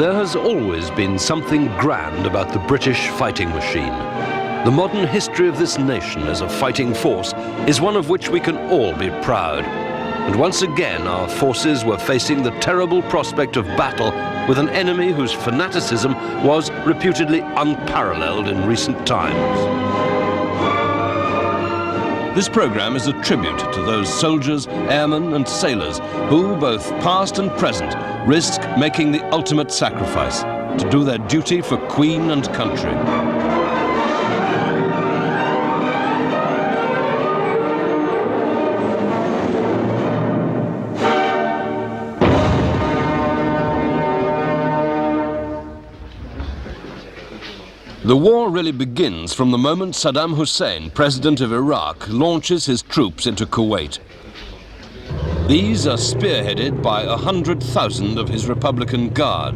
There has always been something grand about the British fighting machine. The modern history of this nation as a fighting force is one of which we can all be proud. And once again, our forces were facing the terrible prospect of battle with an enemy whose fanaticism was reputedly unparalleled in recent times. This program is a tribute to those soldiers, airmen and sailors who, both past and present, risk making the ultimate sacrifice to do their duty for Queen and country. The war really begins from the moment Saddam Hussein, president of Iraq, launches his troops into Kuwait. These are spearheaded by 100,000 of his Republican Guard,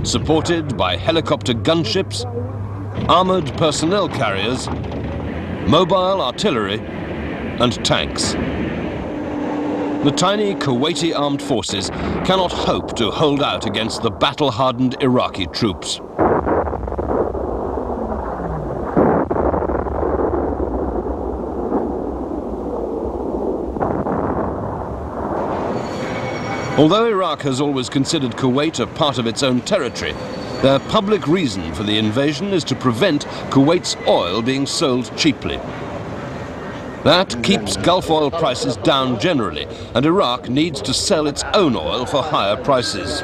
supported by helicopter gunships, armoured personnel carriers, mobile artillery, and tanks. The tiny Kuwaiti armed forces cannot hope to hold out against the battle-hardened Iraqi troops. Although Iraq has always considered Kuwait a part of its own territory, their public reason for the invasion is to prevent Kuwait's oil being sold cheaply. That keeps Gulf oil prices down generally, and Iraq needs to sell its own oil for higher prices.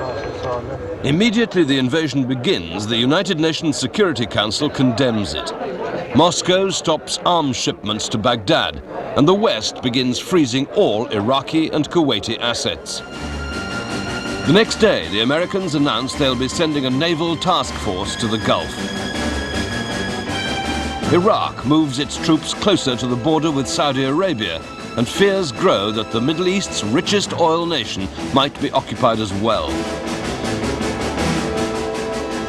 Immediately the invasion begins, the United Nations Security Council condemns it. Moscow stops arms shipments to Baghdad, and the West begins freezing all Iraqi and Kuwaiti assets. The next day, the Americans announced they'll be sending a naval task force to the Gulf. Iraq moves its troops closer to the border with Saudi Arabia, and fears grow that the Middle East's richest oil nation might be occupied as well.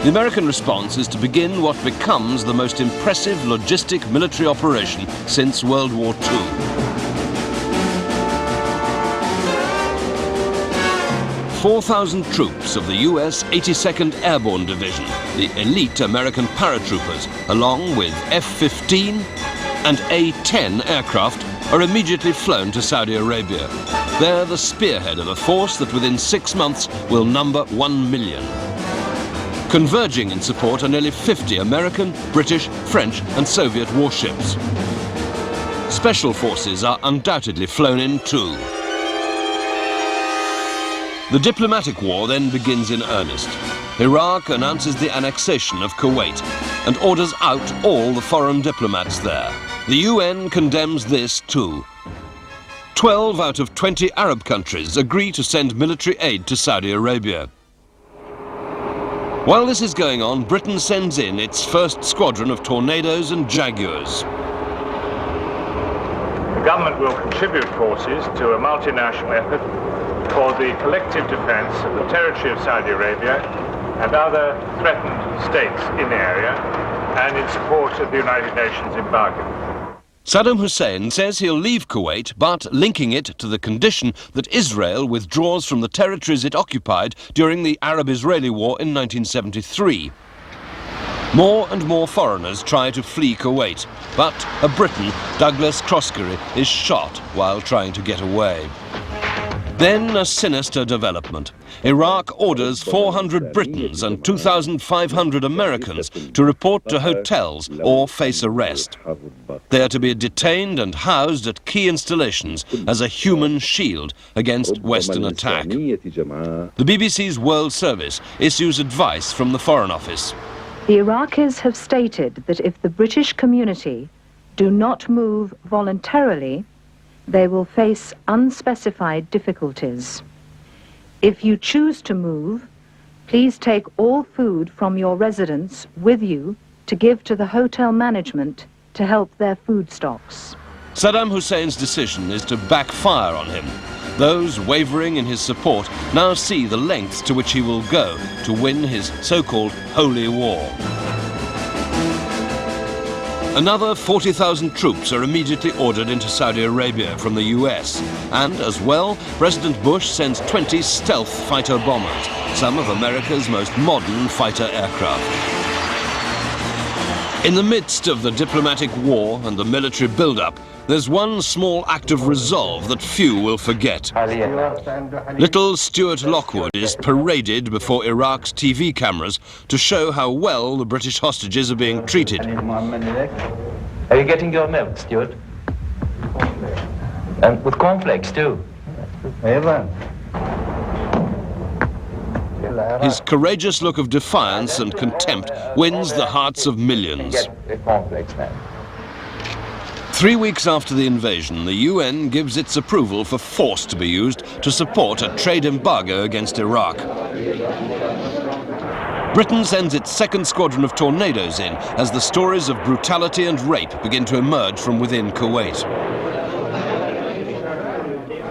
The American response is to begin what becomes the most impressive logistic military operation since World War II. 4,000 troops of the US 82nd Airborne Division, the elite American paratroopers, along with F-15 and A-10 aircraft, are immediately flown to Saudi Arabia. They're the spearhead of a force that within 6 months will number 1 million. Converging in support are nearly 50 American, British, French and Soviet warships. Special forces are undoubtedly flown in too. The diplomatic war then begins in earnest. Iraq announces the annexation of Kuwait and orders out all the foreign diplomats there. The UN condemns this too. 12 out of 20 Arab countries agree to send military aid to Saudi Arabia. While this is going on, Britain sends in its first squadron of Tornadoes and Jaguars. The government will contribute forces to a multinational effort for the collective defense of the territory of Saudi Arabia and other threatened states in the area, and in support of the United Nations embargo. Saddam Hussein says he'll leave Kuwait, but linking it to the condition that Israel withdraws from the territories it occupied during the Arab-Israeli War in 1973. More and more foreigners try to flee Kuwait, but a Briton, Douglas Croskery, is shot while trying to get away. Then a sinister development. Iraq orders 400 Britons and 2,500 Americans to report to hotels or face arrest. They are to be detained and housed at key installations as a human shield against Western attack. The BBC's World Service issues advice from the Foreign Office. The Iraqis have stated that if the British community do not move voluntarily, they will face unspecified difficulties. If you choose to move, please take all food from your residence with you to give to the hotel management to help their food stocks. Saddam Hussein's decision is to backfire on him. Those wavering in his support now see the lengths to which he will go to win his so-called holy war. Another 40,000 troops are immediately ordered into Saudi Arabia from the US. And, as well, President Bush sends 20 stealth fighter bombers, some of America's most modern fighter aircraft. In the midst of the diplomatic war and the military build-up, there's one small act of resolve that few will forget. Little Stuart Lockwood is paraded before Iraq's TV cameras to show how well the British hostages are being treated. Are you getting your milk, Stuart? And with cornflakes too. His courageous look of defiance and contempt wins the hearts of millions. 3 weeks after the invasion, the UN gives its approval for force to be used to support a trade embargo against Iraq. Britain sends its second squadron of Tornadoes in as the stories of brutality and rape begin to emerge from within Kuwait.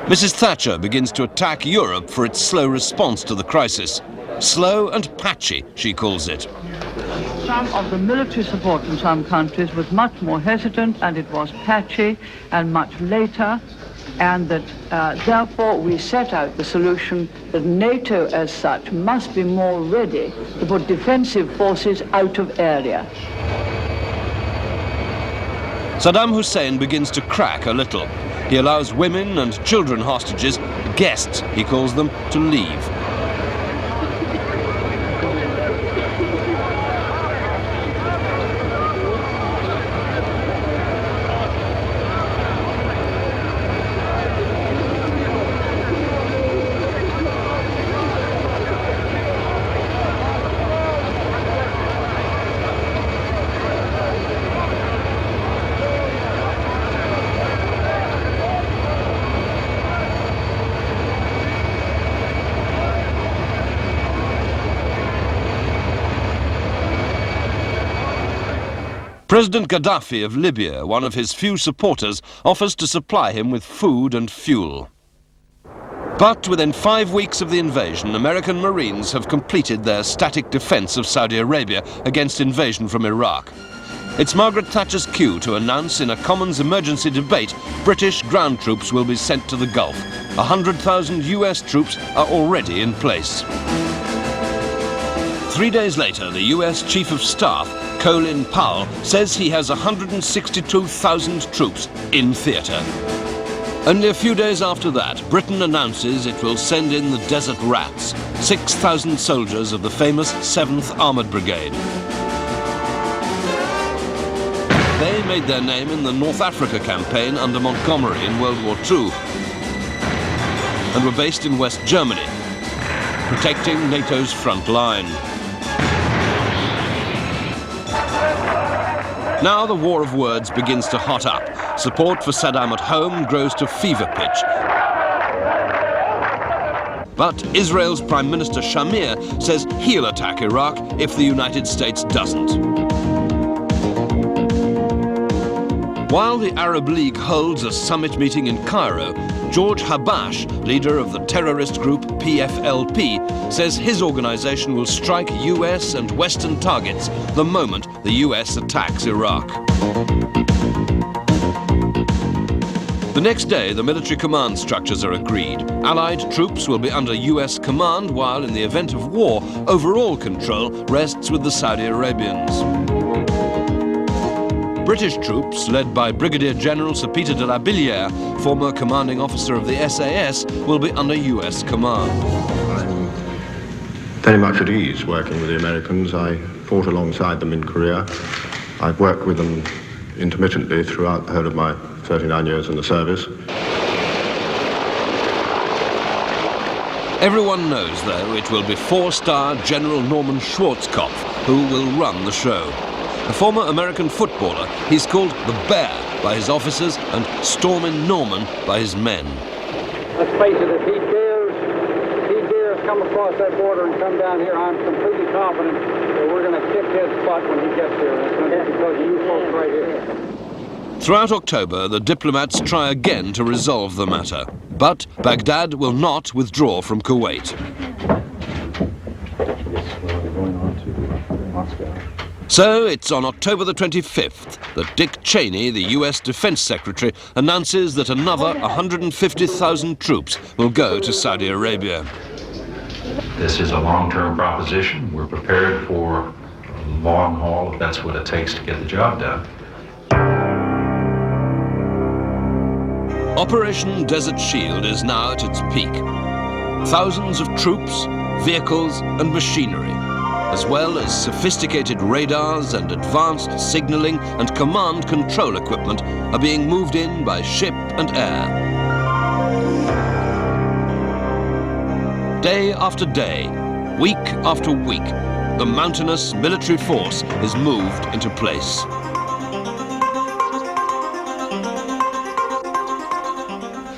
Mrs. Thatcher begins to attack Europe for its slow response to the crisis. Slow and patchy, she calls it. Some of the military support in some countries was much more hesitant, and it was patchy and much later, and that therefore we set out the solution that NATO as such must be more ready to put defensive forces out of area. Saddam Hussein begins to crack a little. He allows women and children hostages, guests he calls them, to leave. President Gaddafi of Libya, one of his few supporters, offers to supply him with food and fuel. But within 5 weeks of the invasion, American Marines have completed their static defense of Saudi Arabia against invasion from Iraq. It's Margaret Thatcher's cue to announce in a Commons emergency debate British ground troops will be sent to the Gulf. 100,000 US troops are already in place. 3 days later, the US Chief of Staff, Colin Powell, says he has 162,000 troops in theatre. Only a few days after that, Britain announces it will send in the Desert Rats, 6,000 soldiers of the famous 7th Armoured Brigade. They made their name in the North Africa campaign under Montgomery in World War II and were based in West Germany, protecting NATO's front line. Now the war of words begins to hot up. Support for Saddam at home grows to fever pitch. But Israel's Prime Minister Shamir says he'll attack Iraq if the United States doesn't. While the Arab League holds a summit meeting in Cairo, George Habash, leader of the terrorist group PFLP, says his organization will strike US and Western targets the moment the US attacks Iraq. The next day, the military command structures are agreed. Allied troops will be under US command, while in the event of war, overall control rests with the Saudi Arabians. British troops, led by Brigadier General Sir Peter de la Billière, former commanding officer of the SAS, will be under US command. I'm very much at ease working with the Americans. I fought alongside them in Korea. I've worked with them intermittently throughout the whole of my 39 years in the service. Everyone knows, though, it will be 4-star General Norman Schwarzkopf who will run the show. A former American footballer, he's called the Bear by his officers and Stormin' Norman by his men. Let's face it, if he dares come across that border and come down here, I'm completely confident that we're going to kick his butt when he gets here. It's going to be because of you folks right here. Throughout October, the diplomats try again to resolve the matter. But Baghdad will not withdraw from Kuwait. Going on to Moscow. So it's on October the 25th that Dick Cheney, the US Defense Secretary, announces that another 150,000 troops will go to Saudi Arabia. This is a long-term proposition. We're prepared for a long haul if that's what it takes to get the job done. Operation Desert Shield is now at its peak. Thousands of troops, vehicles and machinery, as well as sophisticated radars and advanced signaling and command control equipment, are being moved in by ship and air. Day after day, week after week, the mountainous military force is moved into place.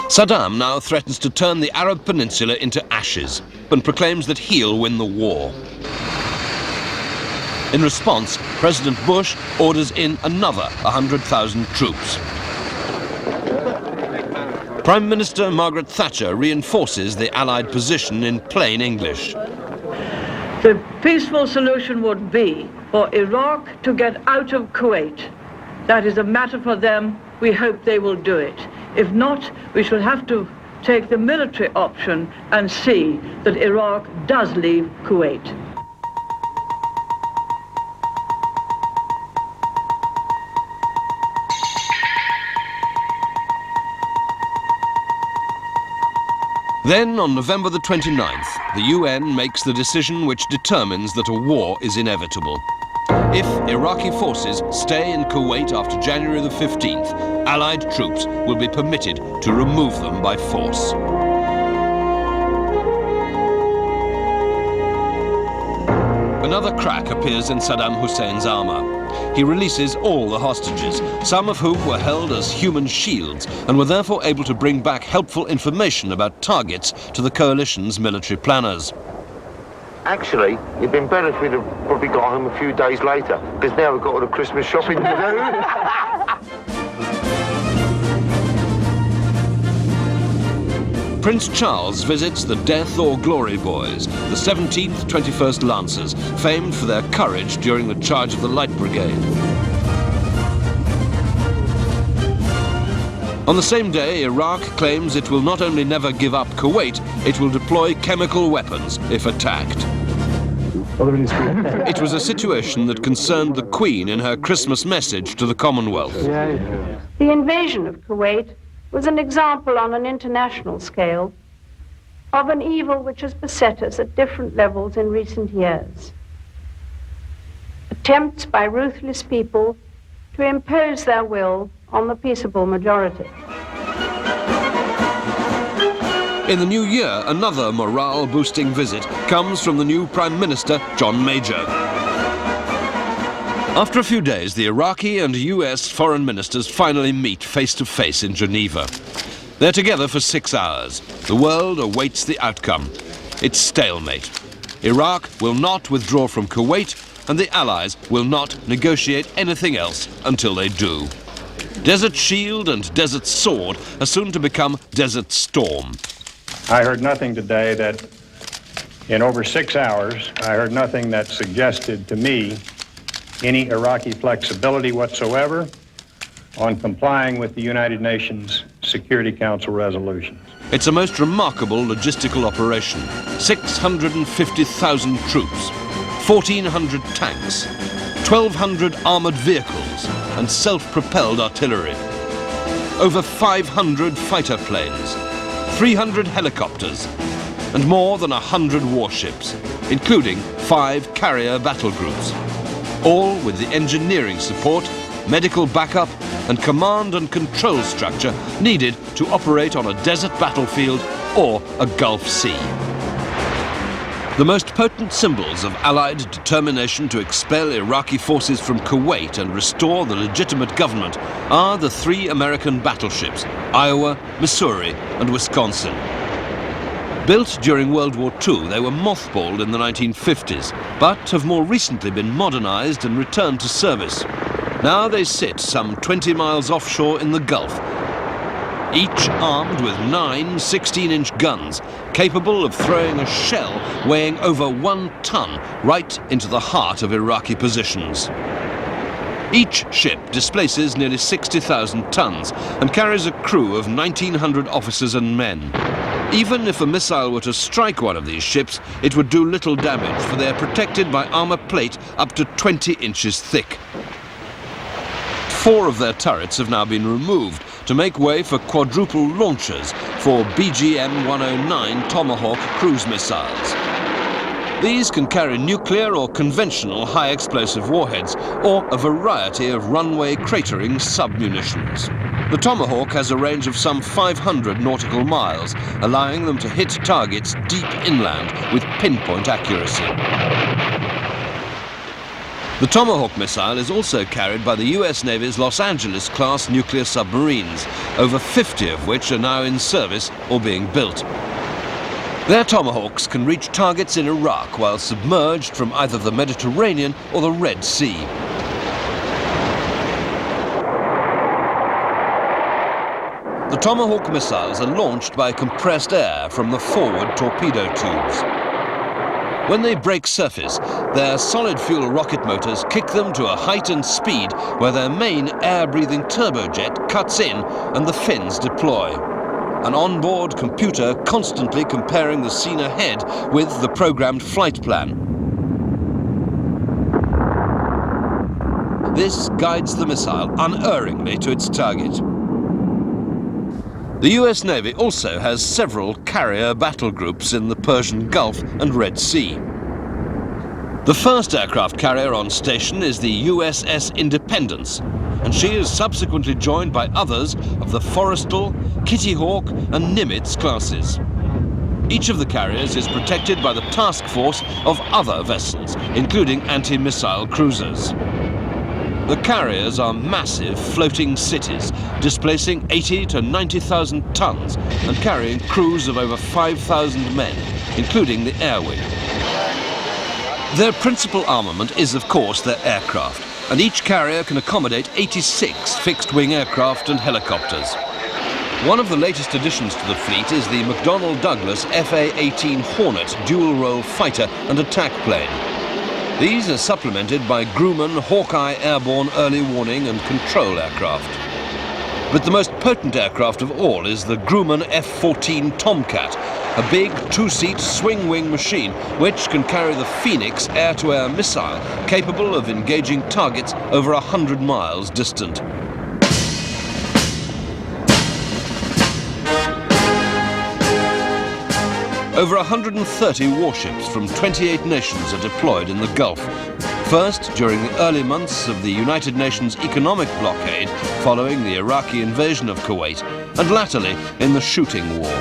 Saddam now threatens to turn the Arab Peninsula into ashes and proclaims that he'll win the war. In response, President Bush orders in another 100,000 troops. Prime Minister Margaret Thatcher reinforces the Allied position in plain English. The peaceful solution would be for Iraq to get out of Kuwait. That is a matter for them. We hope they will do it. If not, we shall have to take the military option and see that Iraq does leave Kuwait. Then, on November the 29th, the UN makes the decision which determines that a war is inevitable. If Iraqi forces stay in Kuwait after January the 15th, Allied troops will be permitted to remove them by force. Another crack appears in Saddam Hussein's armor. He releases all the hostages, some of whom were held as human shields and were therefore able to bring back helpful information about targets to the coalition's military planners. Actually, it'd been better if we'd have probably got home a few days later, because now we've got all the Christmas shopping to do. Prince Charles visits the Death or Glory Boys, the 17th 21st Lancers, famed for their courage during the charge of the Light Brigade. On the same day, Iraq claims it will not only never give up Kuwait, it will deploy chemical weapons if attacked. It was a situation that concerned the Queen in her Christmas message to the Commonwealth. The invasion of Kuwait was an example on an international scale of an evil which has beset us at different levels in recent years. Attempts by ruthless people to impose their will on the peaceable majority. In the new year, another morale-boosting visit comes from the new Prime Minister, John Major. After a few days, the Iraqi and US foreign ministers finally meet face-to-face in Geneva. They're together for 6 hours. The world awaits the outcome. It's stalemate. Iraq will not withdraw from Kuwait, and the Allies will not negotiate anything else until they do. Desert Shield and Desert Sword are soon to become Desert Storm. I heard nothing today that, in over 6 hours, I heard nothing that suggested to me any Iraqi flexibility whatsoever on complying with the United Nations Security Council resolutions. It's a most remarkable logistical operation. 650,000 troops, 1,400 tanks, 1,200 armoured vehicles and self-propelled artillery, over 500 fighter planes, 300 helicopters, and more than 100 warships, including 5 carrier battle groups, all with the engineering support, medical backup, and command and control structure needed to operate on a desert battlefield or a Gulf Sea. The most potent symbols of Allied determination to expel Iraqi forces from Kuwait and restore the legitimate government are the 3 American battleships, Iowa, Missouri, and Wisconsin. Built during World War II, they were mothballed in the 1950s, but have more recently been modernized and returned to service. Now they sit some 20 miles offshore in the Gulf, each armed with 9 16-inch guns, capable of throwing a shell weighing over 1 ton right into the heart of Iraqi positions. Each ship displaces nearly 60,000 tons and carries a crew of 1,900 officers and men. Even if a missile were to strike one of these ships, it would do little damage, for they are protected by armor plate up to 20 inches thick. 4 of their turrets have now been removed to make way for quadruple launchers for BGM-109 Tomahawk cruise missiles. These can carry nuclear or conventional high-explosive warheads, or a variety of runway cratering sub-munitions. The Tomahawk has a range of some 500 nautical miles, allowing them to hit targets deep inland with pinpoint accuracy. The Tomahawk missile is also carried by the US Navy's Los Angeles-class nuclear submarines, over 50 of which are now in service or being built. Their Tomahawks can reach targets in Iraq while submerged from either the Mediterranean or the Red Sea. The Tomahawk missiles are launched by compressed air from the forward torpedo tubes. When they break surface, their solid fuel rocket motors kick them to a height and speed where their main air-breathing turbojet cuts in and the fins deploy. An onboard computer constantly comparing the scene ahead with the programmed flight plan. This guides the missile unerringly to its target. The US Navy also has several carrier battle groups in the Persian Gulf and Red Sea. The first aircraft carrier on station is the USS Independence, and she is subsequently joined by others of the Forrestal, Kitty Hawk and Nimitz classes. Each of the carriers is protected by the task force of other vessels, including anti-missile cruisers. The carriers are massive floating cities, displacing 80 to 90,000 tons and carrying crews of over 5,000 men, including the air wing. Their principal armament is, of course, their aircraft, and each carrier can accommodate 86 fixed-wing aircraft and helicopters. One of the latest additions to the fleet is the McDonnell Douglas F18 Hornet dual-role fighter and attack plane. These are supplemented by Grumman Hawkeye airborne early warning and control aircraft. But the most potent aircraft of all is the Grumman F-14 Tomcat, a big two-seat swing-wing machine which can carry the Phoenix air-to-air missile, capable of engaging targets over 100 miles distant. Over 130 warships from 28 nations are deployed in the Gulf. First, during the early months of the United Nations economic blockade following the Iraqi invasion of Kuwait, and latterly in the shooting war.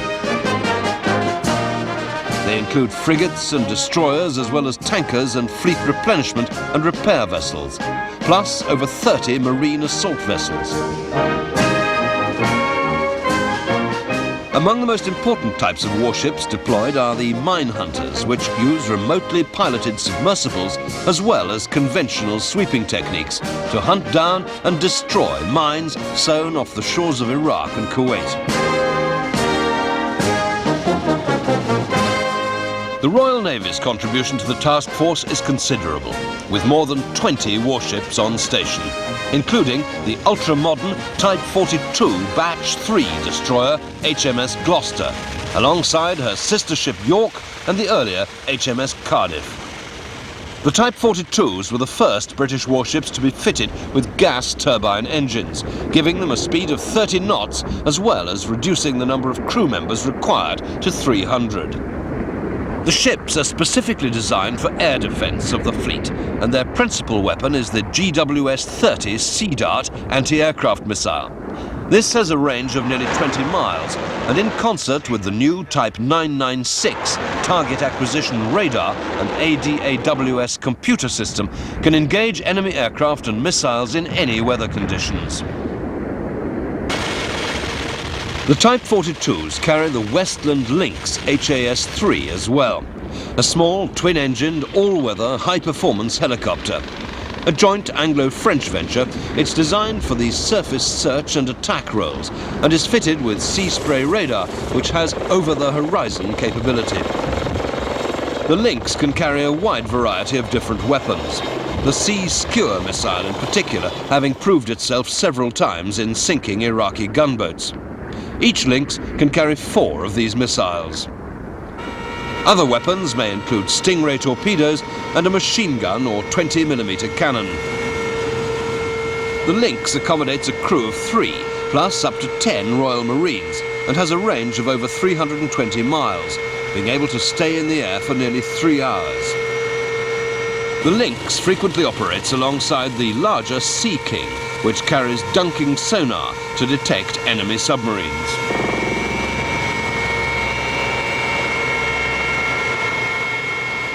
They include frigates and destroyers, as well as tankers and fleet replenishment and repair vessels, plus over 30 marine assault vessels. Among the most important types of warships deployed are the mine hunters, which use remotely piloted submersibles as well as conventional sweeping techniques to hunt down and destroy mines sown off the shores of Iraq and Kuwait. The Royal Navy's contribution to the task force is considerable, with more than 20 warships on station, including the ultra-modern Type 42 Batch 3 destroyer HMS Gloucester, alongside her sister ship York and the earlier HMS Cardiff. The Type 42s were the first British warships to be fitted with gas turbine engines, giving them a speed of 30 knots, as well as reducing the number of crew members required to 300. The ships are specifically designed for air defense of the fleet, and their principal weapon is the GWS-30 Sea Dart anti-aircraft missile. This has a range of nearly 20 miles, and in concert with the new Type 996 target acquisition radar and ADAWS computer system, can engage enemy aircraft and missiles in any weather conditions. The Type 42s carry the Westland Lynx HAS-3 as well, a small twin-engined, all-weather, high-performance helicopter. A joint Anglo-French venture, it's designed for the surface search and attack roles and is fitted with sea spray radar, which has over-the-horizon capability. The Lynx can carry a wide variety of different weapons, the Sea Skewer missile in particular having proved itself several times in sinking Iraqi gunboats. Each Lynx can carry 4 of these missiles. Other weapons may include Stingray torpedoes and a machine gun or 20mm cannon. The Lynx accommodates a crew of 3, plus up to 10 Royal Marines, and has a range of over 320 miles, being able to stay in the air for nearly 3 hours. The Lynx frequently operates alongside the larger Sea King, which carries dunking sonar to detect enemy submarines.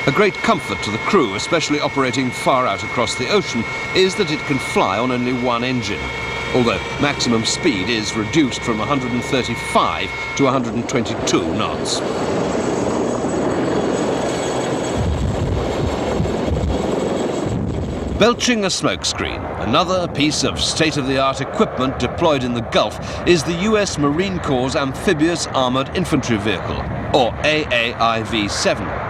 A great comfort to the crew, especially operating far out across the ocean, is that it can fly on only one engine, although maximum speed is reduced from 135 to 122 knots. Belching a smokescreen, another piece of state-of-the-art equipment deployed in the Gulf is the US Marine Corps' Amphibious Armoured Infantry Vehicle, or AAIV-7.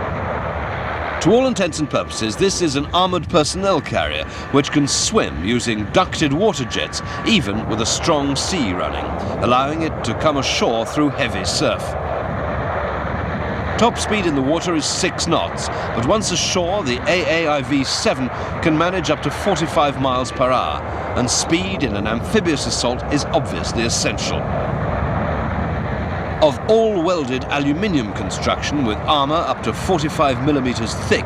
To all intents and purposes, this is an armoured personnel carrier which can swim using ducted water jets, even with a strong sea running, allowing it to come ashore through heavy surf. Top speed in the water is 6 knots, but once ashore, the AAIV-7 can manage up to 45 miles per hour, and speed in an amphibious assault is obviously essential. Of all-welded aluminium construction with armour up to 45mm thick,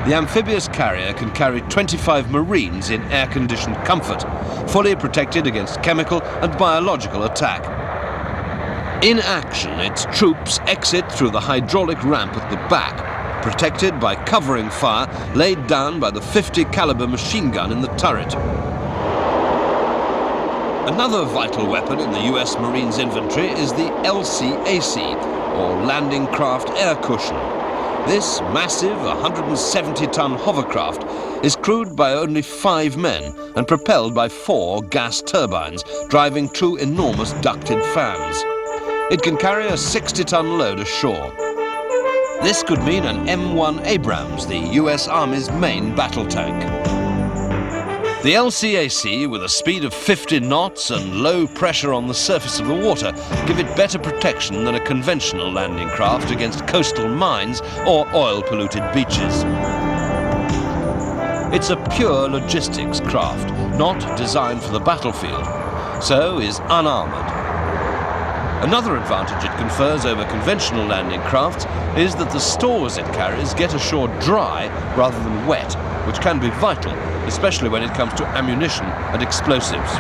the amphibious carrier can carry 25 Marines in air-conditioned comfort, fully protected against chemical and biological attack. In action, its troops exit through the hydraulic ramp at the back, protected by covering fire laid down by the 50 caliber machine gun in the turret. Another vital weapon in the US Marines inventory is the LCAC, or Landing Craft Air Cushion. This massive 170-ton hovercraft is crewed by only 5 men and propelled by 4 gas turbines, driving 2 enormous ducted fans. It can carry a 60-ton load ashore. This could mean an M1 Abrams, the US Army's main battle tank. The LCAC, with a speed of 50 knots and low pressure on the surface of the water, give it better protection than a conventional landing craft against coastal mines or oil-polluted beaches. It's a pure logistics craft, not designed for the battlefield, so is unarmoured. Another advantage it confers over conventional landing crafts is that the stores it carries get ashore dry rather than wet, which can be vital, especially when it comes to ammunition and explosives.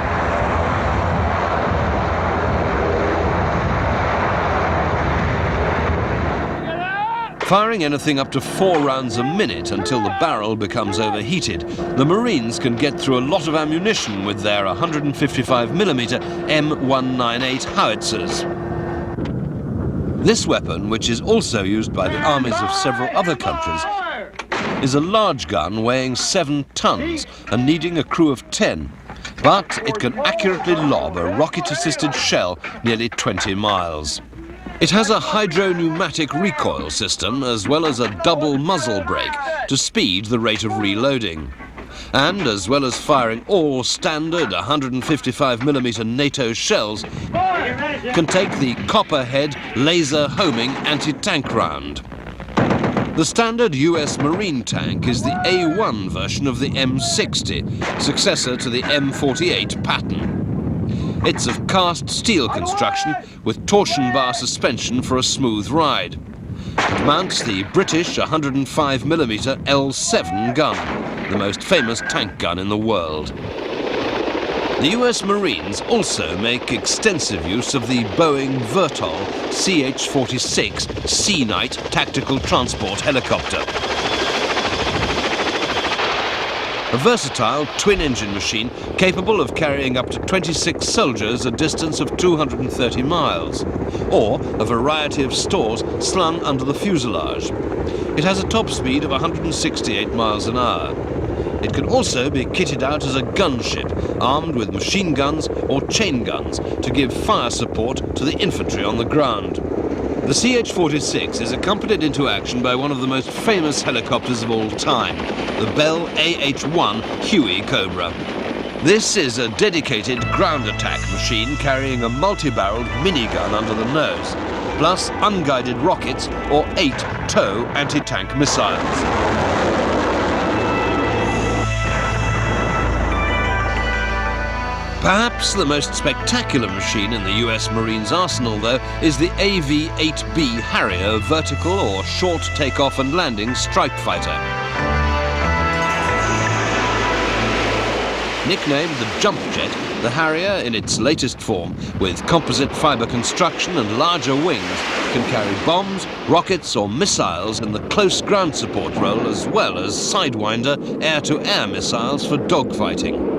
Firing anything up to 4 rounds a minute until the barrel becomes overheated, the Marines can get through a lot of ammunition with their 155mm M198 Howitzers. This weapon, which is also used by the armies of several other countries, is a large gun weighing 7 tons and needing a crew of 10, but it can accurately lob a rocket-assisted shell nearly 20 miles. It has a hydro-pneumatic recoil system as well as a double muzzle brake to speed the rate of reloading. And as well as firing all standard 155mm NATO shells, can take the Copperhead laser homing anti-tank round. The standard US Marine tank is the A1 version of the M60, successor to the M48 pattern. It's of cast steel construction with torsion bar suspension for a smooth ride. It mounts the British 105mm L7 gun, the most famous tank gun in the world. The US Marines also make extensive use of the Boeing Vertol CH-46 Sea Knight tactical transport helicopter. A versatile twin-engine machine capable of carrying up to 26 soldiers a distance of 230 miles, or a variety of stores slung under the fuselage. It has a top speed of 168 miles an hour. It can also be kitted out as a gunship, armed with machine guns or chain guns to give fire support to the infantry on the ground. The CH-46 is accompanied into action by one of the most famous helicopters of all time, the Bell AH-1 Huey Cobra. This is a dedicated ground attack machine carrying a multi-barreled minigun under the nose, plus unguided rockets or 8 TOW anti-tank missiles. Perhaps the most spectacular machine in the US Marines arsenal, though, is the AV-8B Harrier vertical or short takeoff and landing strike fighter. Nicknamed the Jump Jet, the Harrier, in its latest form, with composite fibre construction and larger wings, can carry bombs, rockets or missiles in the close ground support role, as well as Sidewinder air-to-air missiles for dogfighting.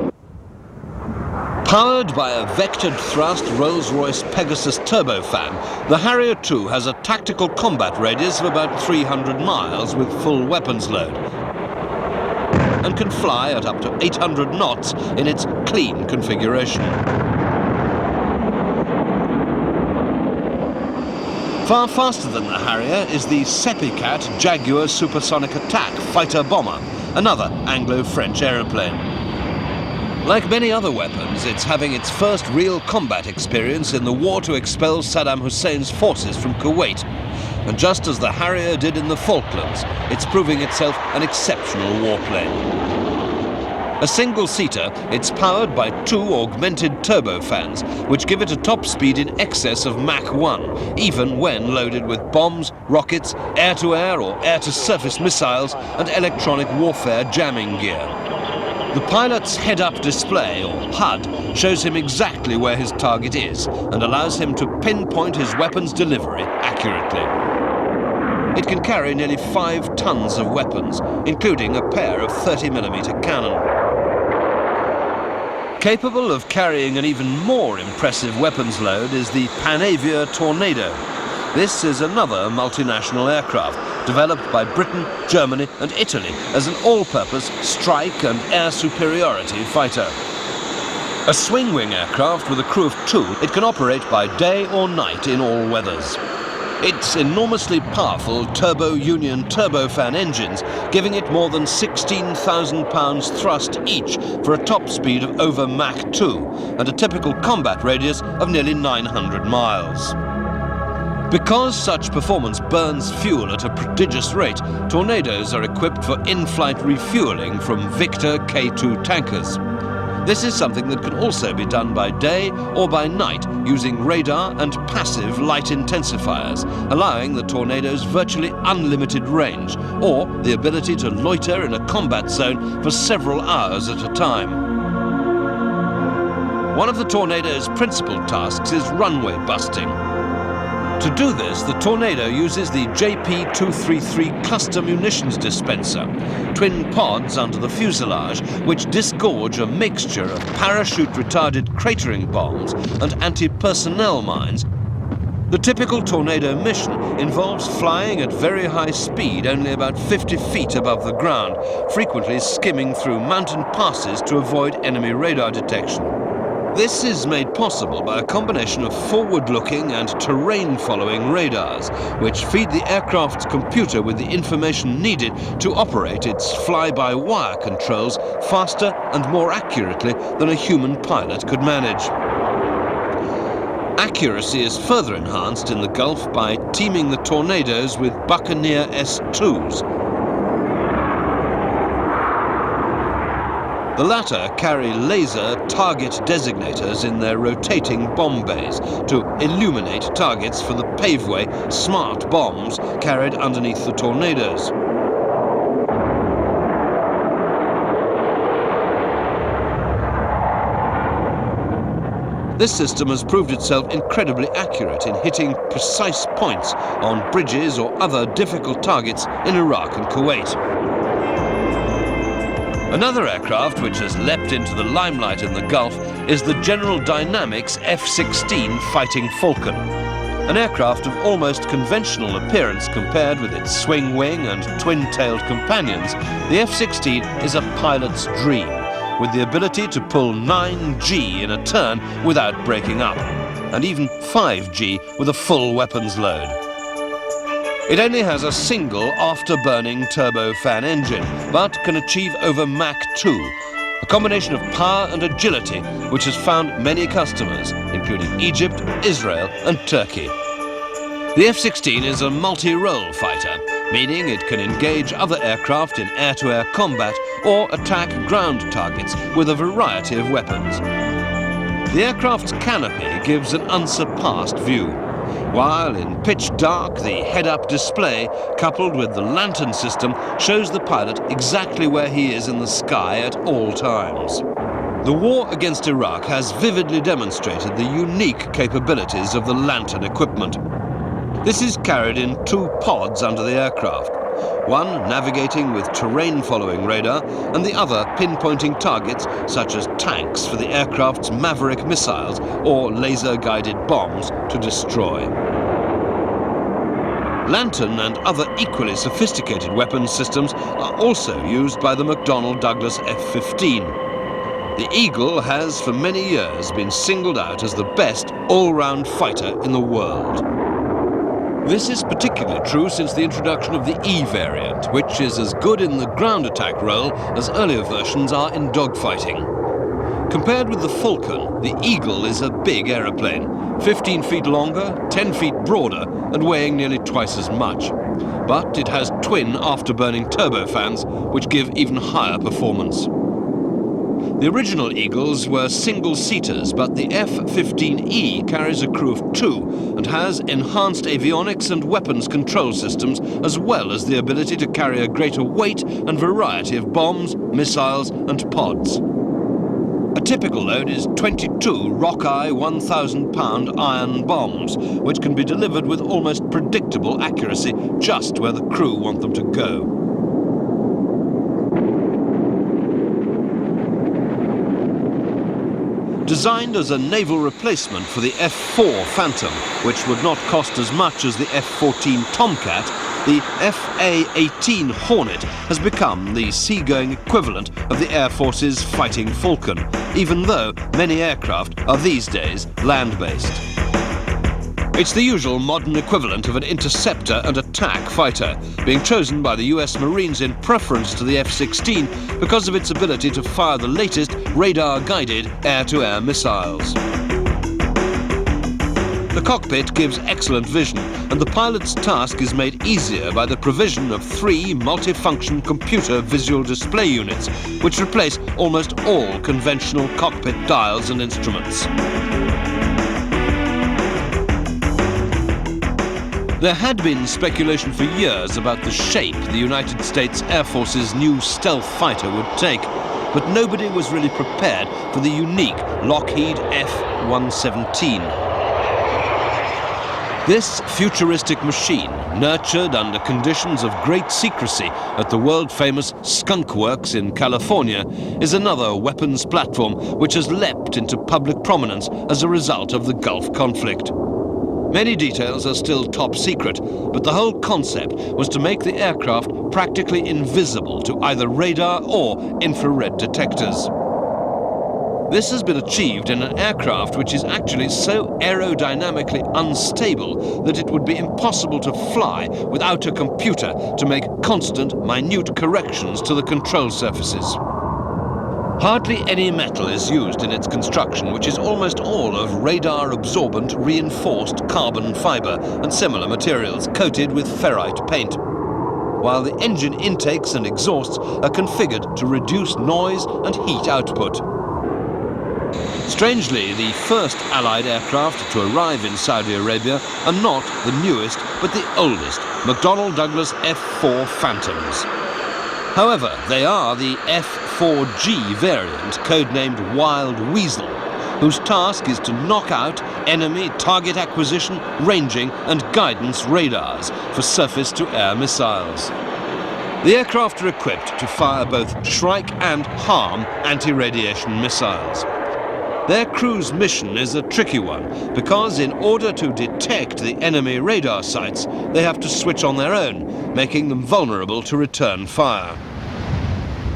Powered by a vectored thrust Rolls-Royce Pegasus turbofan, the Harrier II has a tactical combat radius of about 300 miles with full weapons load, and can fly at up to 800 knots in its clean configuration. Far faster than the Harrier is the Sepicat Jaguar supersonic attack fighter bomber, another Anglo-French aeroplane. Like many other weapons, it's having its first real combat experience in the war to expel Saddam Hussein's forces from Kuwait. And just as the Harrier did in the Falklands, it's proving itself an exceptional warplane. A single-seater, it's powered by 2 augmented turbofans, which give it a top speed in excess of Mach 1, even when loaded with bombs, rockets, air-to-air or air-to-surface missiles, and electronic warfare jamming gear. The pilot's head-up display, or HUD, shows him exactly where his target is and allows him to pinpoint his weapon's delivery accurately. It can carry nearly 5 tons of weapons, including a pair of 30mm cannon. Capable of carrying an even more impressive weapons load is the Panavia Tornado. This is another multinational aircraft, developed by Britain, Germany and Italy as an all-purpose strike and air superiority fighter. A swing-wing aircraft with a crew of 2, it can operate by day or night in all weathers. Its enormously powerful turbo-union turbofan engines giving it more than 16,000 pounds thrust each for a top speed of over Mach 2 and a typical combat radius of nearly 900 miles. Because such performance burns fuel at a prodigious rate, Tornadoes are equipped for in-flight refueling from Victor K2 tankers. This is something that can also be done by day or by night using radar and passive light intensifiers, allowing the Tornadoes virtually unlimited range or the ability to loiter in a combat zone for several hours at a time. One of the Tornado's principal tasks is runway busting. To do this, the Tornado uses the JP-233 cluster munitions dispenser, twin pods under the fuselage, which disgorge a mixture of parachute-retarded cratering bombs and anti-personnel mines. The typical Tornado mission involves flying at very high speed, only about 50 feet above the ground, frequently skimming through mountain passes to avoid enemy radar detection. This is made possible by a combination of forward-looking and terrain-following radars, which feed the aircraft's computer with the information needed to operate its fly-by-wire controls faster and more accurately than a human pilot could manage. Accuracy is further enhanced in the Gulf by teaming the Tornadoes with Buccaneer S2s. The latter carry laser target designators in their rotating bomb bays to illuminate targets for the Paveway smart bombs carried underneath the Tornadoes. This system has proved itself incredibly accurate in hitting precise points on bridges or other difficult targets in Iraq and Kuwait. Another aircraft which has leapt into the limelight in the Gulf is the General Dynamics F-16 Fighting Falcon. An aircraft of almost conventional appearance compared with its swing wing and twin-tailed companions, the F-16 is a pilot's dream, with the ability to pull 9G in a turn without breaking up, and even 5G with a full weapons load. It only has a single afterburning turbofan engine, but can achieve over Mach 2, a combination of power and agility which has found many customers, including Egypt, Israel and Turkey. The F-16 is a multi-role fighter, meaning it can engage other aircraft in air-to-air combat or attack ground targets with a variety of weapons. The aircraft's canopy gives an unsurpassed view, while in pitch dark the head-up display, coupled with the lantern system, shows the pilot exactly where he is in the sky at all times. The war against Iraq has vividly demonstrated the unique capabilities of the lantern equipment. This is carried in 2 pods under the aircraft, one navigating with terrain-following radar and the other pinpointing targets such as tanks for the aircraft's Maverick missiles or laser-guided bombs to destroy. Lantern and other equally sophisticated weapons systems are also used by the McDonnell Douglas F-15. The Eagle has for many years been singled out as the best all-round fighter in the world. This is particularly true since the introduction of the E variant, which is as good in the ground attack role as earlier versions are in dogfighting. Compared with the Falcon, the Eagle is a big aeroplane, 15 feet longer, 10 feet broader, and weighing nearly twice as much. But it has twin afterburning turbofans, which give even higher performance. The original Eagles were single-seaters, but the F-15E carries a crew of 2 and has enhanced avionics and weapons control systems, as well as the ability to carry a greater weight and variety of bombs, missiles and pods. A typical load is 22 Rockeye 1,000-pound iron bombs, which can be delivered with almost predictable accuracy just where the crew want them to go. Designed as a naval replacement for the F-4 Phantom, which would not cost as much as the F-14 Tomcat, the F-18 Hornet has become the seagoing equivalent of the Air Force's Fighting Falcon, even though many aircraft are these days land-based. It's the usual modern equivalent of an interceptor and attack fighter, being chosen by the US Marines in preference to the F-16 because of its ability to fire the latest radar-guided air-to-air missiles. The cockpit gives excellent vision, and the pilot's task is made easier by the provision of 3 multifunction computer visual display units, which replace almost all conventional cockpit dials and instruments. There had been speculation for years about the shape the United States Air Force's new stealth fighter would take, but nobody was really prepared for the unique Lockheed F-117. This futuristic machine, nurtured under conditions of great secrecy at the world-famous Skunk Works in California, is another weapons platform which has leapt into public prominence as a result of the Gulf conflict. Many details are still top secret, but the whole concept was to make the aircraft practically invisible to either radar or infrared detectors. This has been achieved in an aircraft which is actually so aerodynamically unstable that it would be impossible to fly without a computer to make constant, minute corrections to the control surfaces. Hardly any metal is used in its construction, which is almost all of radar-absorbent reinforced carbon fiber and similar materials coated with ferrite paint, while the engine intakes and exhausts are configured to reduce noise and heat output. Strangely, the first Allied aircraft to arrive in Saudi Arabia are not the newest, but the oldest McDonnell Douglas F-4 Phantoms. However, they are the F-4G variant, codenamed Wild Weasel, whose task is to knock out enemy target acquisition, ranging and guidance radars for surface-to-air missiles. The aircraft are equipped to fire both Shrike and Harm anti-radiation missiles. Their crew's mission is a tricky one, because in order to detect the enemy radar sites, they have to switch on their own, making them vulnerable to return fire.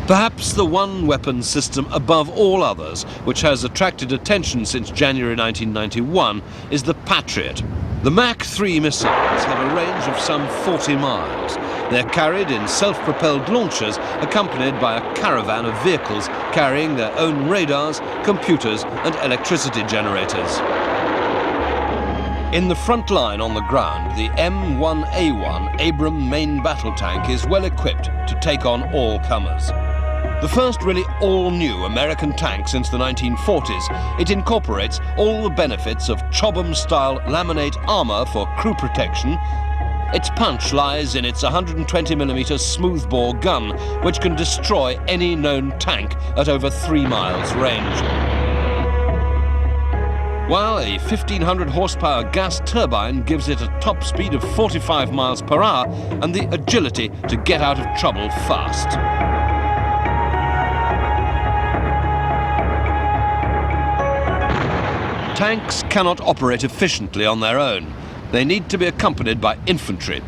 Perhaps the one weapon system above all others, which has attracted attention since January 1991, is the Patriot. The Mach 3 missiles have a range of some 40 miles. They're carried in self-propelled launchers accompanied by a caravan of vehicles carrying their own radars, computers and electricity generators. In the front line on the ground, the M1A1 Abrams main battle tank is well equipped to take on all comers. The first really all-new American tank since the 1940s, it incorporates all the benefits of Chobham-style laminate armour for crew protection. Its punch lies in its 120mm smoothbore gun, which can destroy any known tank at over 3 miles range. While a 1,500 horsepower gas turbine gives it a top speed of 45 miles per hour and the agility to get out of trouble fast. Tanks cannot operate efficiently on their own. They need to be accompanied by infantry.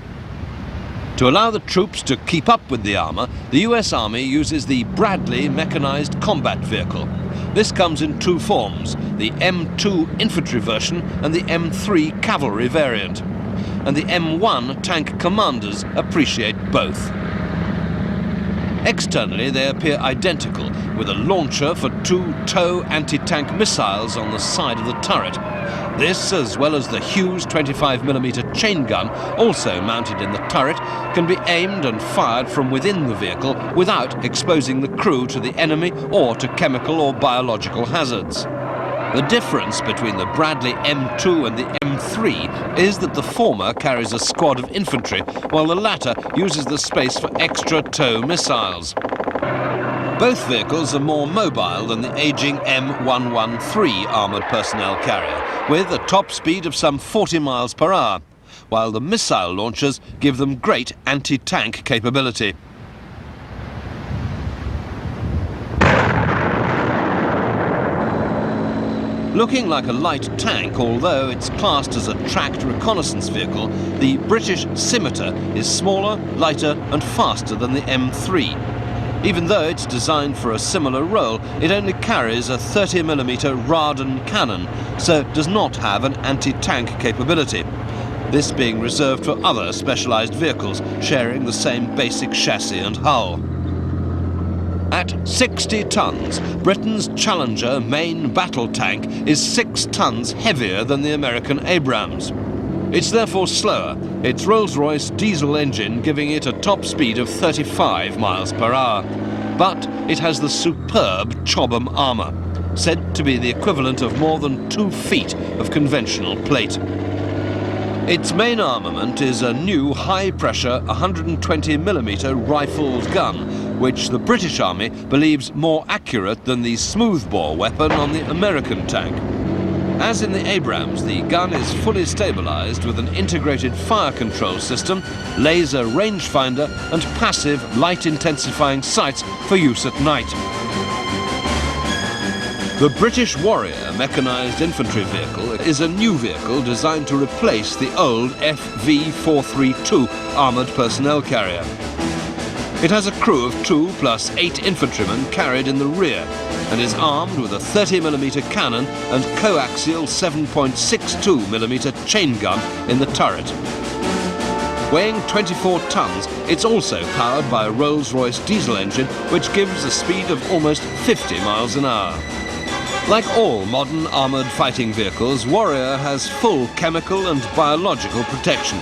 To allow the troops to keep up with the armour, the US Army uses the Bradley Mechanized Combat Vehicle. This comes in two forms, the M2 infantry version and the M3 cavalry variant. And the M1 tank commanders appreciate both. Externally, they appear identical, with a launcher for 2 TOW anti-tank missiles on the side of the turret. This, as well as the Hughes 25mm chain gun, also mounted in the turret, can be aimed and fired from within the vehicle without exposing the crew to the enemy or to chemical or biological hazards. The difference between the Bradley M2 and the M3 is that the former carries a squad of infantry, while the latter uses the space for extra TOW missiles. Both vehicles are more mobile than the aging M113 armoured personnel carrier, with a top speed of some 40 miles per hour, while the missile launchers give them great anti-tank capability. Looking like a light tank, although it's classed as a tracked reconnaissance vehicle, the British Scimitar is smaller, lighter and faster than the M3. Even though it's designed for a similar role, it only carries a 30mm Verdun cannon, so it does not have an anti-tank capability, this being reserved for other specialised vehicles sharing the same basic chassis and hull. At 60 tons, Britain's Challenger main battle tank is 6 tons heavier than the American Abrams. It's therefore slower, its Rolls-Royce diesel engine giving it a top speed of 35 miles per hour. But it has the superb Chobham armour, said to be the equivalent of more than 2 feet of conventional plate. Its main armament is a new high-pressure 120mm rifled gun, which the British Army believes more accurate than the smoothbore weapon on the American tank. As in the Abrams, the gun is fully stabilised with an integrated fire control system, laser rangefinder and passive light-intensifying sights for use at night. The British Warrior mechanised infantry vehicle is a new vehicle designed to replace the old FV432 armoured personnel carrier. It has a crew of 2 plus 8 infantrymen carried in the rear and is armed with a 30mm cannon and coaxial 7.62mm chain gun in the turret. Weighing 24 tons, it's also powered by a Rolls-Royce diesel engine which gives a speed of almost 50 miles an hour. Like all modern armoured fighting vehicles, Warrior has full chemical and biological protection.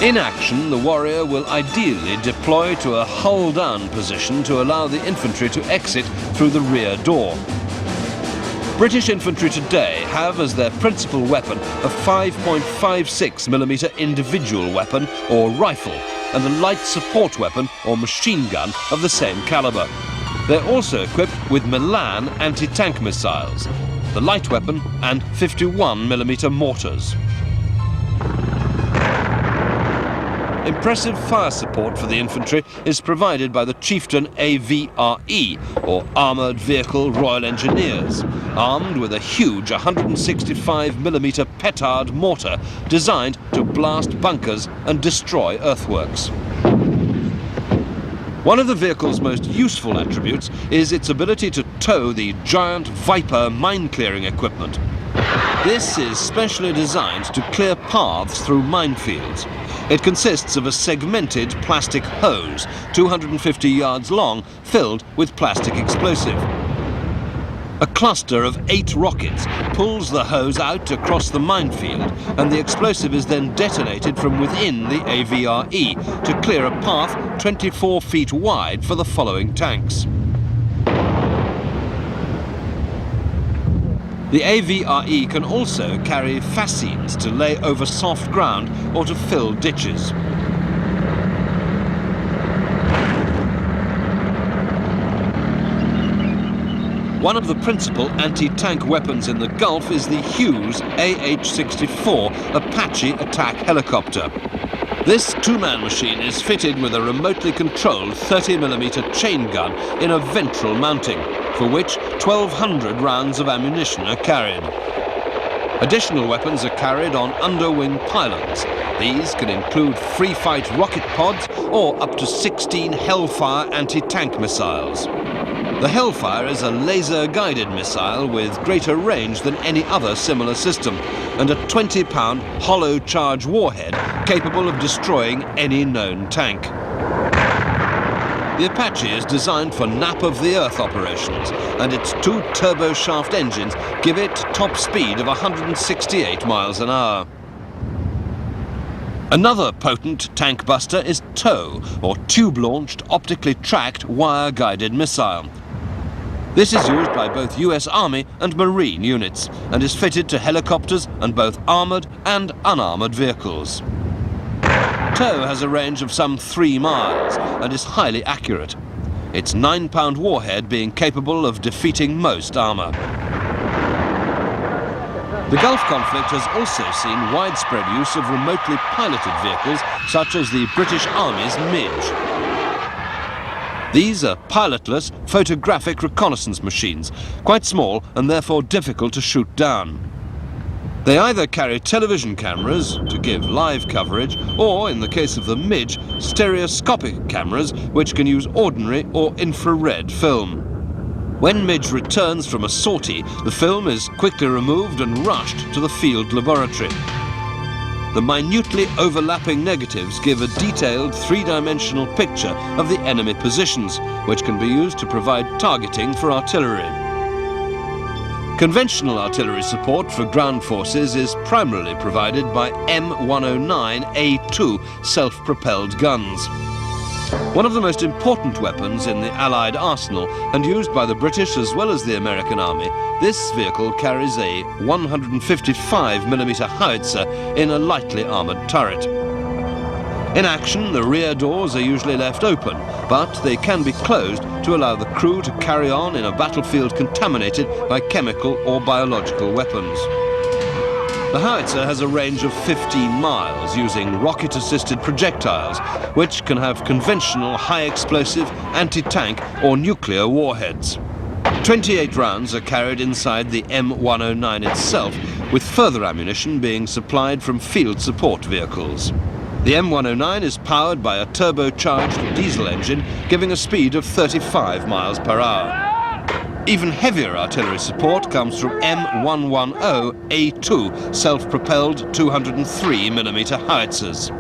In action, the Warrior will ideally deploy to a hull-down position to allow the infantry to exit through the rear door. British infantry today have as their principal weapon a 5.56mm individual weapon or rifle and a light support weapon or machine gun of the same calibre. They're also equipped with Milan anti-tank missiles, the light weapon and 51mm mortars. Impressive fire support for the infantry is provided by the Chieftain AVRE, or Armoured Vehicle Royal Engineers, armed with a huge 165mm petard mortar designed to blast bunkers and destroy earthworks. One of the vehicle's most useful attributes is its ability to tow the giant Viper mine-clearing equipment. This is specially designed to clear paths through minefields. It consists of a segmented plastic hose, 250 yards long, filled with plastic explosive. A cluster of 8 rockets pulls the hose out across the minefield, and the explosive is then detonated from within the AVRE to clear a path 24 feet wide for the following tanks. The AVRE can also carry fascines to lay over soft ground or to fill ditches. One of the principal anti-tank weapons in the Gulf is the Hughes AH64 Apache attack helicopter. This two-man machine is fitted with a remotely controlled 30mm chain gun in a ventral mounting, for which 1,200 rounds of ammunition are carried. Additional weapons are carried on underwing pylons. These can include free-fight rocket pods or up to 16 Hellfire anti-tank missiles. The Hellfire is a laser-guided missile with greater range than any other similar system, and a 20-pound hollow charge warhead capable of destroying any known tank. The Apache is designed for nap-of-the-earth operations, and its 2 turboshaft engines give it top speed of 168 miles an hour. Another potent tank buster is TOW, or Tube-Launched Optically Tracked Wire-Guided Missile. This is used by both US Army and Marine units, and is fitted to helicopters and both armoured and unarmoured vehicles. TOW has a range of some 3 miles and is highly accurate, its 9-pound warhead being capable of defeating most armour. The Gulf conflict has also seen widespread use of remotely piloted vehicles such as the British Army's Midge. These are pilotless photographic reconnaissance machines, quite small and therefore difficult to shoot down. They either carry television cameras to give live coverage, or, in the case of the Midge, stereoscopic cameras which can use ordinary or infrared film. When Midge returns from a sortie, the film is quickly removed and rushed to the field laboratory. The minutely overlapping negatives give a detailed 3-dimensional picture of the enemy positions, which can be used to provide targeting for artillery. Conventional artillery support for ground forces is primarily provided by M109A2 self-propelled guns. One of the most important weapons in the Allied arsenal, and used by the British as well as the American Army, this vehicle carries a 155mm howitzer in a lightly armoured turret. In action, the rear doors are usually left open, but they can be closed to allow the crew to carry on in a battlefield contaminated by chemical or biological weapons. The howitzer has a range of 15 miles using rocket-assisted projectiles, which can have conventional high-explosive, anti-tank or nuclear warheads. 28 rounds are carried inside the M109 itself, with further ammunition being supplied from field support vehicles. The M109 is powered by a turbocharged diesel engine, giving a speed of 35 miles per hour. Even heavier artillery support comes from M110A2 self-propelled 203mm howitzers.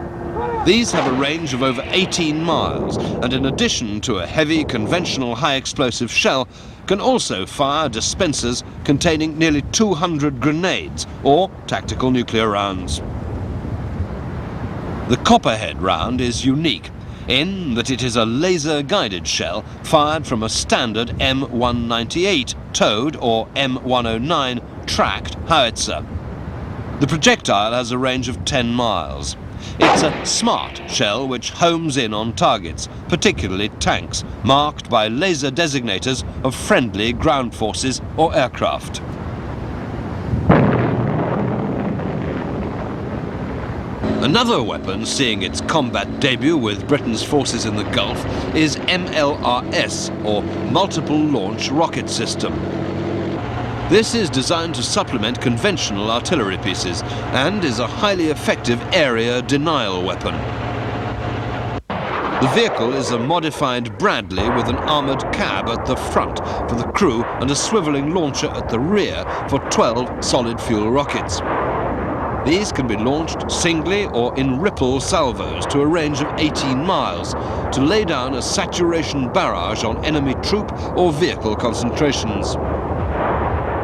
These have a range of over 18 miles, and in addition to a heavy conventional high-explosive shell, can also fire dispensers containing nearly 200 grenades or tactical nuclear rounds. The Copperhead round is unique in that it is a laser-guided shell fired from a standard M198 towed or M109 tracked howitzer. The projectile has a range of 10 miles. It's a smart shell which homes in on targets, particularly tanks, marked by laser designators of friendly ground forces or aircraft. Another weapon seeing its combat debut with Britain's forces in the Gulf is MLRS, or Multiple Launch Rocket System. This is designed to supplement conventional artillery pieces and is a highly effective area denial weapon. The vehicle is a modified Bradley with an armoured cab at the front for the crew and a swivelling launcher at the rear for 12 solid fuel rockets. These can be launched singly or in ripple salvos to a range of 18 miles to lay down a saturation barrage on enemy troop or vehicle concentrations.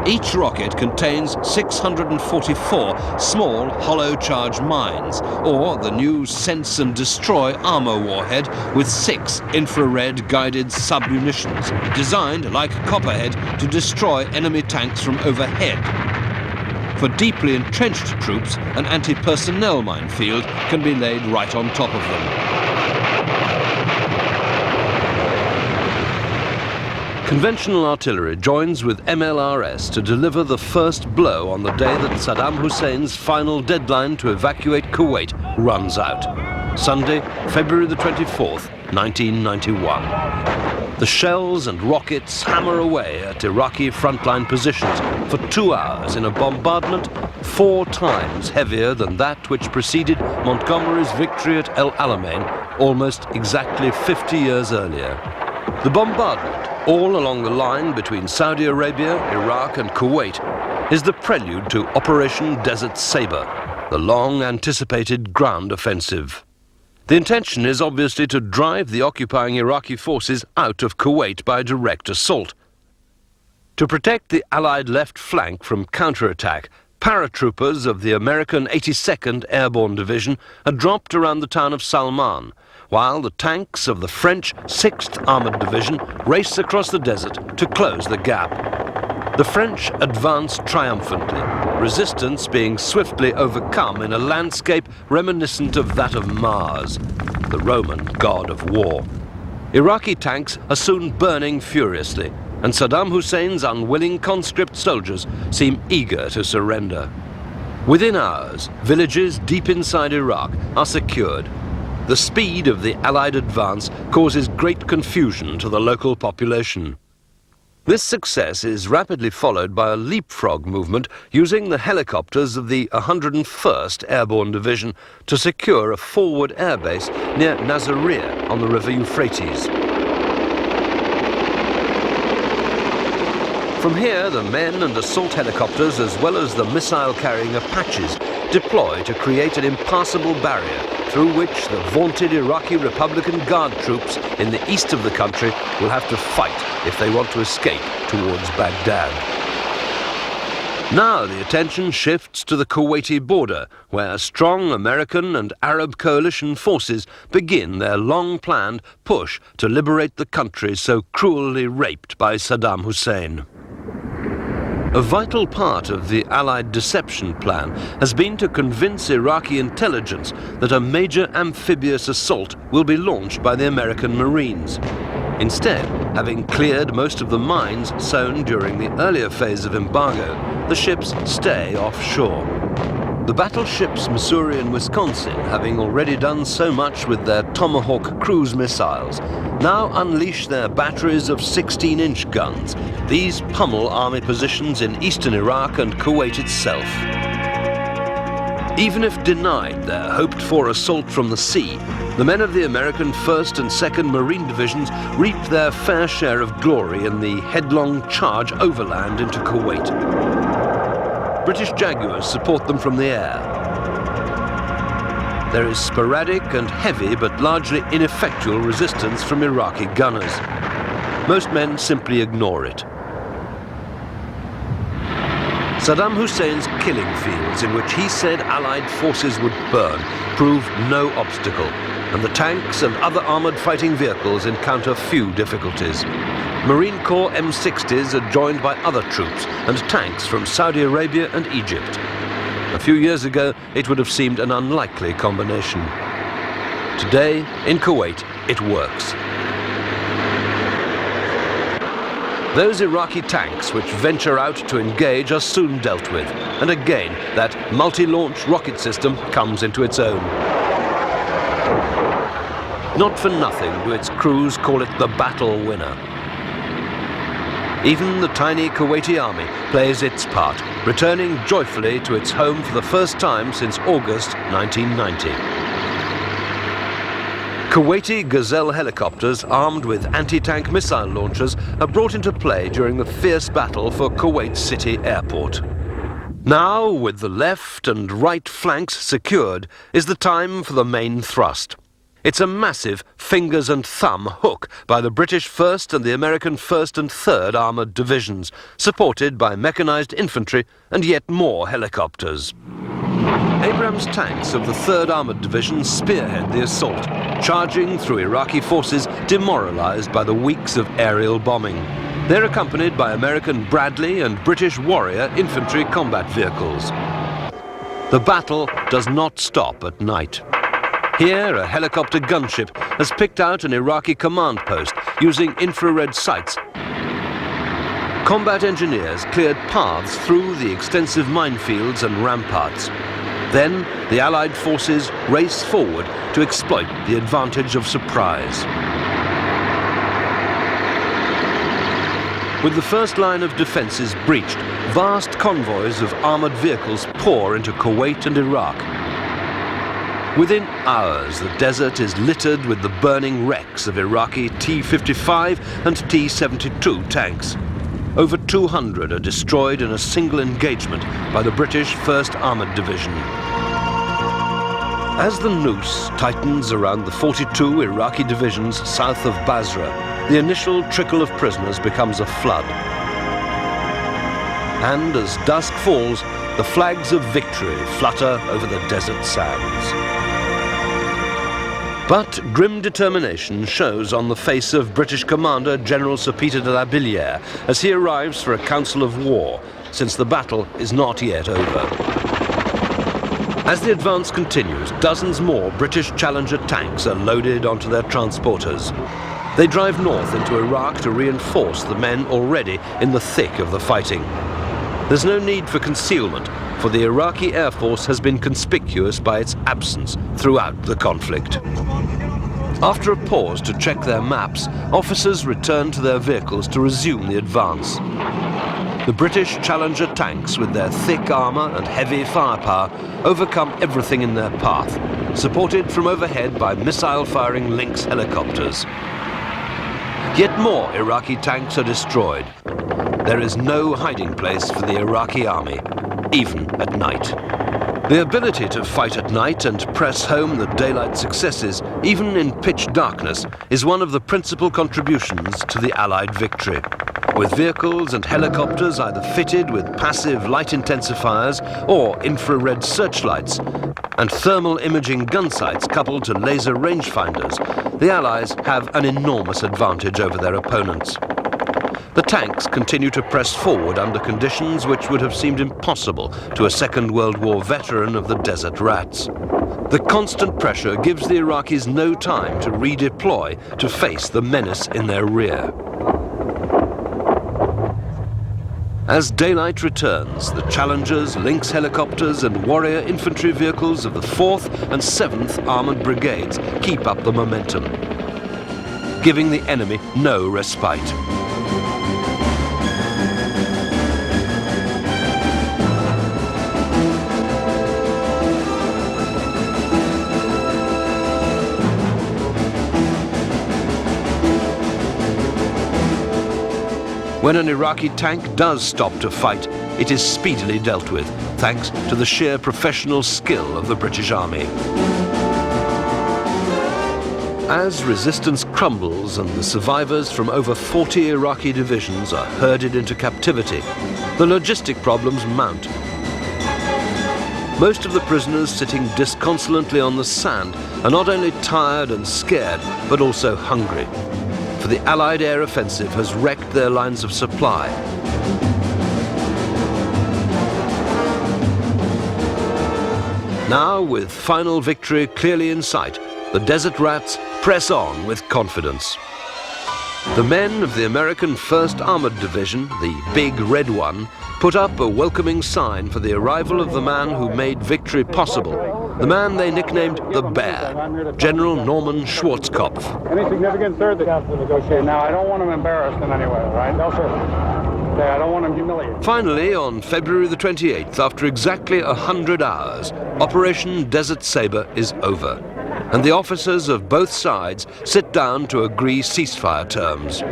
Each rocket contains 644 small hollow charge mines, or the new Sense and Destroy armour warhead with 6 infrared guided submunitions, designed like Copperhead to destroy enemy tanks from overhead. For deeply entrenched troops, an anti-personnel minefield can be laid right on top of them. Conventional artillery joins with MLRS to deliver the first blow on the day that Saddam Hussein's final deadline to evacuate Kuwait runs out. Sunday, February the 24th, 1991. The shells and rockets hammer away at Iraqi frontline positions for 2 hours in a bombardment 4 times heavier than that which preceded Montgomery's victory at El Alamein almost exactly 50 years earlier. The bombardment, all along the line between Saudi Arabia, Iraq and Kuwait, is the prelude to Operation Desert Sabre, the long-anticipated ground offensive. The intention is obviously to drive the occupying Iraqi forces out of Kuwait by direct assault. To protect the Allied left flank from counterattack, paratroopers of the American 82nd Airborne Division are dropped around the town of Salman, while the tanks of the French 6th Armoured Division race across the desert to close the gap. The French advance triumphantly, resistance being swiftly overcome in a landscape reminiscent of that of Mars, the Roman god of war. Iraqi tanks are soon burning furiously, and Saddam Hussein's unwilling conscript soldiers seem eager to surrender. Within hours, villages deep inside Iraq are secured. The speed of the Allied advance causes great confusion to the local population. This success is rapidly followed by a leapfrog movement using the helicopters of the 101st Airborne Division to secure a forward airbase near Nasiriyah on the River Euphrates. From here, the men and assault helicopters, as well as the missile-carrying Apaches, deploy to create an impassable barrier through which the vaunted Iraqi Republican Guard troops in the east of the country will have to fight if they want to escape towards Baghdad. Now the attention shifts to the Kuwaiti border, where strong American and Arab coalition forces begin their long-planned push to liberate the country so cruelly raped by Saddam Hussein. A vital part of the Allied deception plan has been to convince Iraqi intelligence that a major amphibious assault will be launched by the American Marines. Instead, having cleared most of the mines sown during the earlier phase of embargo, the ships stay offshore. The battleships Missouri and Wisconsin, having already done so much with their Tomahawk cruise missiles, now unleash their batteries of 16-inch guns. These pummel army positions in eastern Iraq and Kuwait itself. Even if denied their hoped-for assault from the sea, the men of the American 1st and 2nd Marine Divisions reap their fair share of glory in the headlong charge overland into Kuwait. British Jaguars support them from the air. There is sporadic and heavy but largely ineffectual resistance from Iraqi gunners. Most men simply ignore it. Saddam Hussein's killing fields, in which he said Allied forces would burn, prove no obstacle, and the tanks and other armoured fighting vehicles encounter few difficulties. Marine Corps M60s are joined by other troops and tanks from Saudi Arabia and Egypt. A few years ago, it would have seemed an unlikely combination. Today, in Kuwait, it works. Those Iraqi tanks which venture out to engage are soon dealt with, and again that multi-launch rocket system comes into its own. Not for nothing do its crews call it the battle winner. Even the tiny Kuwaiti army plays its part, returning joyfully to its home for the first time since August 1990. Kuwaiti Gazelle helicopters armed with anti-tank missile launchers are brought into play during the fierce battle for Kuwait City Airport. Now, with the left and right flanks secured, is the time for the main thrust. It's a massive fingers and thumb hook by the British 1st and the American 1st and 3rd Armoured Divisions, supported by mechanised infantry and yet more helicopters. Abrams tanks of the 3rd Armoured Division spearhead the assault, charging through Iraqi forces demoralised by the weeks of aerial bombing. They're accompanied by American Bradley and British Warrior infantry combat vehicles. The battle does not stop at night. Here, a helicopter gunship has picked out an Iraqi command post using infrared sights. Combat engineers cleared paths through the extensive minefields and ramparts. Then, the Allied forces raced forward to exploit the advantage of surprise. With the first line of defences breached, vast convoys of armoured vehicles pour into Kuwait and Iraq. Within hours, the desert is littered with the burning wrecks of Iraqi T-55 and T-72 tanks. Over 200 are destroyed in a single engagement by the British 1st Armoured Division. As the noose tightens around the 42 Iraqi divisions south of Basra, the initial trickle of prisoners becomes a flood. And as dusk falls, the flags of victory flutter over the desert sands. But grim determination shows on the face of British Commander General Sir Peter de la Billière as he arrives for a council of war, since the battle is not yet over. As the advance continues, dozens more British Challenger tanks are loaded onto their transporters. They drive north into Iraq to reinforce the men already in the thick of the fighting. There's no need for concealment, for the Iraqi Air Force has been conspicuous by its absence throughout the conflict. After a pause to check their maps, officers return to their vehicles to resume the advance. The British Challenger tanks, with their thick armour and heavy firepower, overcome everything in their path, supported from overhead by missile-firing Lynx helicopters. Yet more Iraqi tanks are destroyed. There is no hiding place for the Iraqi army, even at night. The ability to fight at night and press home the daylight successes, even in pitch darkness, is one of the principal contributions to the Allied victory. With vehicles and helicopters either fitted with passive light intensifiers or infrared searchlights, and thermal imaging gun sights coupled to laser rangefinders, the Allies have an enormous advantage over their opponents. The tanks continue to press forward under conditions which would have seemed impossible to a Second World War veteran of the desert rats. The constant pressure gives the Iraqis no time to redeploy to face the menace in their rear. As daylight returns, the Challengers, Lynx helicopters and Warrior infantry vehicles of the 4th and 7th Armoured Brigades keep up the momentum, giving the enemy no respite. When an Iraqi tank does stop to fight, it is speedily dealt with, thanks to the sheer professional skill of the British Army. As resistance crumbles and the survivors from over 40 Iraqi divisions are herded into captivity, the logistic problems mount. Most of the prisoners sitting disconsolately on the sand are not only tired and scared, but also hungry. For the Allied air offensive has wrecked their lines of supply. Now, with final victory clearly in sight, the desert rats press on with confidence. The men of the American 1st Armoured Division, the Big Red One, put up a welcoming sign for the arrival of the man who made victory possible, the man they nicknamed the Bear, General Norman Schwarzkopf. Any significance, sir, that you have to negotiate? Now, I don't want him embarrassed in any way, right? No, sir. Okay, I don't want him humiliated. Finally, on February the 28th, after exactly 100 hours, Operation Desert Sabre is over, and the officers of both sides sit down to agree ceasefire terms.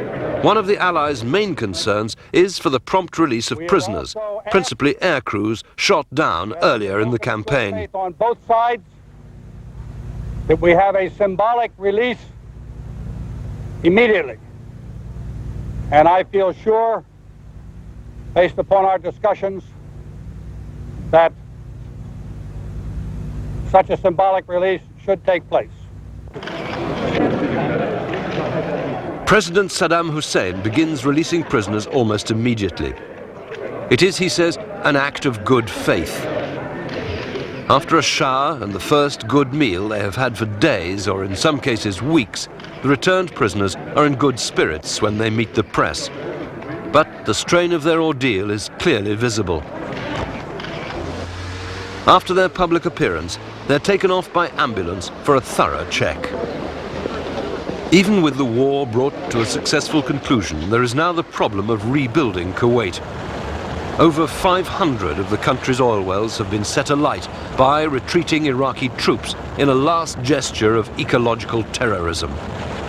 One of the Allies' main concerns is for the prompt release of prisoners, principally air crews shot down earlier in the campaign. On both sides, that we have a symbolic release immediately. And I feel sure, based upon our discussions, that such a symbolic release should take place. President Saddam Hussein begins releasing prisoners almost immediately. It is, he says, an act of good faith. After a shower and the first good meal they have had for days, or in some cases weeks, the returned prisoners are in good spirits when they meet the press. But the strain of their ordeal is clearly visible. After their public appearance, they're taken off by ambulance for a thorough check. Even with the war brought to a successful conclusion, there is now the problem of rebuilding Kuwait. Over 500 of the country's oil wells have been set alight by retreating Iraqi troops in a last gesture of ecological terrorism.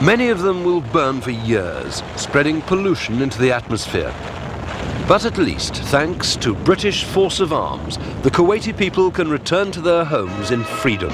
Many of them will burn for years, spreading pollution into the atmosphere. But at least, thanks to British force of arms, the Kuwaiti people can return to their homes in freedom.